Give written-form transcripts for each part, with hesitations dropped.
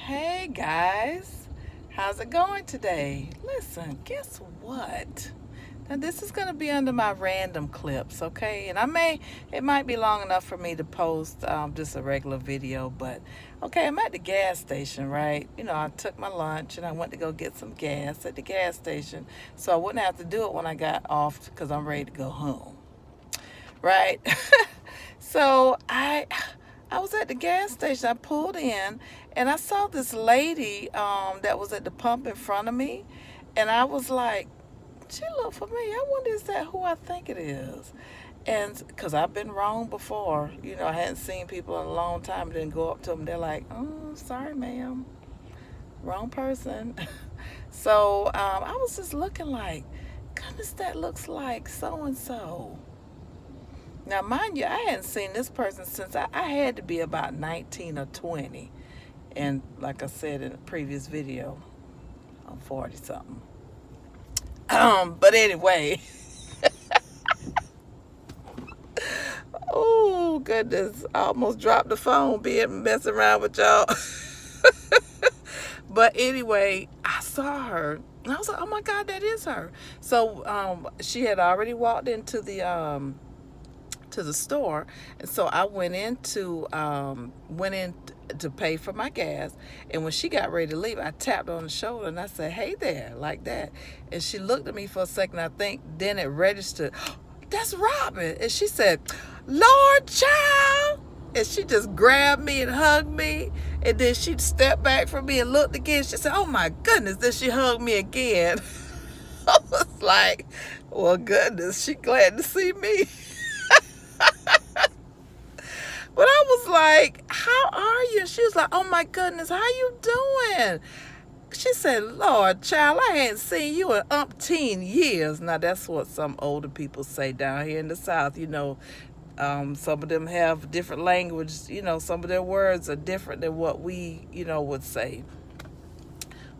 Hey guys, how's it going today? Listen, guess what? Now this is gonna be under my random clips, okay? And it might be long enough for me to post just a regular video, but okay, I'm at the gas station, right? I took my lunch and I went to go get some gas at the gas station, so I wouldn't have to do it when I got off because I'm ready to go home, right? So I was at the gas station. I pulled in and I saw this lady that was at the pump in front of me, and I was like, she looked familiar. I wonder, is that who I think it is? And because I've been wrong before, I hadn't seen people in a long time. Didn't go up to them. They're like, "Oh, sorry, ma'am, wrong person." So I was just looking like, goodness, that looks like so and so. Now, mind you, I hadn't seen this person since I had to be about 19 or 20. And like I said in a previous video, I'm 40 something. But anyway, oh goodness, I almost dropped the phone being messing around with y'all. But anyway, I saw her and I was like, oh my God, that is her. So she had already walked into the store, and so I went in to pay for my gas. And when she got ready to leave, I tapped her on the shoulder and I said, "Hey there," like that. And she looked at me for a second. I think then it registered, that's Robin. And she said, "Lord, child." And she just grabbed me and hugged me. And then she stepped back from me and looked again. She said, "Oh my goodness." Then she hugged me again. I was like, well, goodness, she glad to see me. But I was like, "How are you?" She was like, "Oh my goodness, how you doing?" She said, "Lord, child, I hadn't seen you in umpteen years." Now, that's what some older people say down here in the South. Some of them have different language. Some of their words are different than what we, would say.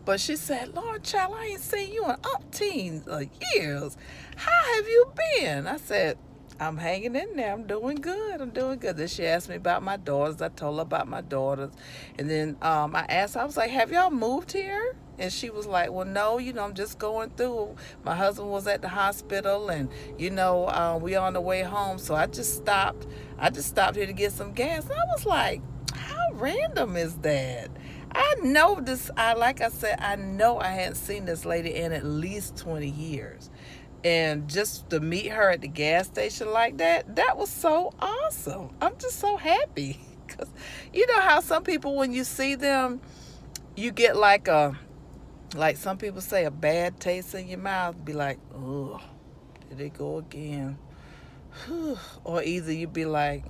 But she said, "Lord, child, I ain't seen you in umpteen years. How have you been?" I said, "I'm hanging in there. I'm doing good. I'm doing good." Then she asked me about my daughters. I told her about my daughters. And then I asked her, I was like, "Have y'all moved here?" And she was like, "Well, no, I'm just going through. My husband was at the hospital, and, we on the way home. So I just stopped. I just stopped here to get some gas." And I was like, how random is that? I know this. Like I said, I know I hadn't seen this lady in at least 20 years. And just to meet her at the gas station like that was so awesome. I'm just so happy. Because you know how some people, when you see them, you get like some people say, a bad taste in your mouth. Be like, "Oh, did they go again?" Or either you be like,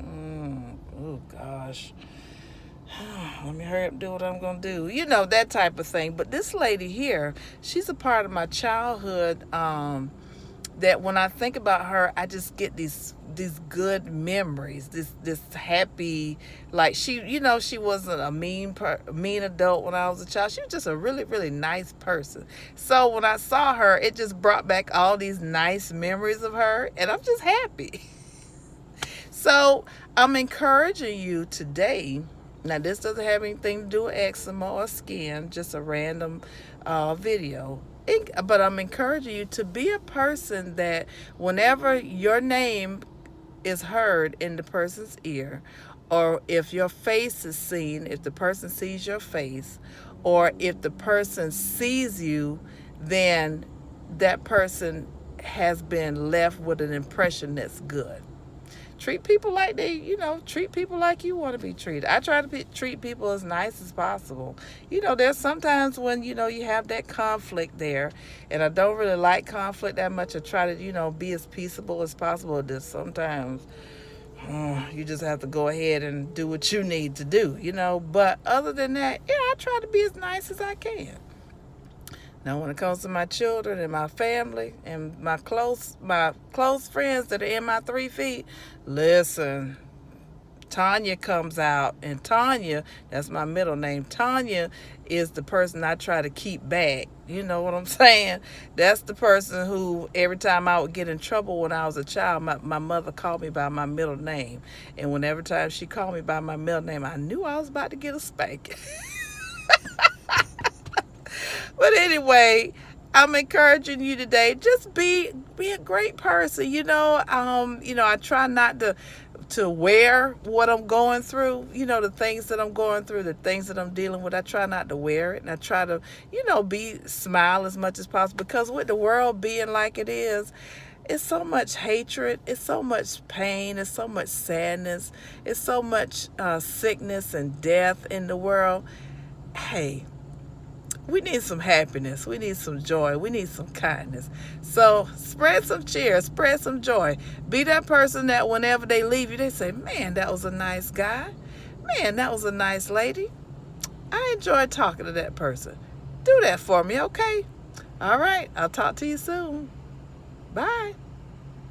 "Oh gosh, let me hurry up and do what I'm gonna do." That type of thing. But this lady here, she's a part of my childhood, that when I think about her, I just get these good memories, this happy, like she wasn't a mean adult when I was a child. She was just a really, really nice person. So when I saw her, it just brought back all these nice memories of her, and I'm just happy. So I'm encouraging you today. Now, this doesn't have anything to do with eczema or skin, just a random video. But I'm encouraging you to be a person that whenever your name is heard in the person's ear, or if your face is seen, if the person sees your face, or if the person sees you, then that person has been left with an impression that's good. Treat people like treat people like you want to be treated. I try to treat people as nice as possible. There's sometimes when, you have that conflict there, and I don't really like conflict that much. I try to, be as peaceable as possible. There's sometimes you just have to go ahead and do what you need to do. But other than that, yeah, I try to be as nice as I can. Now, when it comes to my children and my family and my close friends that are in my 3 feet, listen, Tanya comes out, and Tanya, that's my middle name. Tanya is the person I try to keep back. You know what I'm saying? That's the person who, every time I would get in trouble when I was a child, my mother called me by my middle name. And every time she called me by my middle name, I knew I was about to get a spanking. But anyway, I'm encouraging you today. Just be a great person. I try not to wear what I'm going through. The things that I'm going through, the things that I'm dealing with. I try not to wear it, and I try to, be smile as much as possible. Because with the world being like it is, it's so much hatred, it's so much pain, it's so much sadness, it's so much sickness and death in the world. Hey, we need some happiness. We need some joy. We need some kindness. So spread some cheer, spread some joy. Be that person that whenever they leave you, they say, man, that was a nice guy. Man, that was a nice lady. I enjoyed talking to that person. Do that for me, okay? All right. I'll talk to you soon. Bye.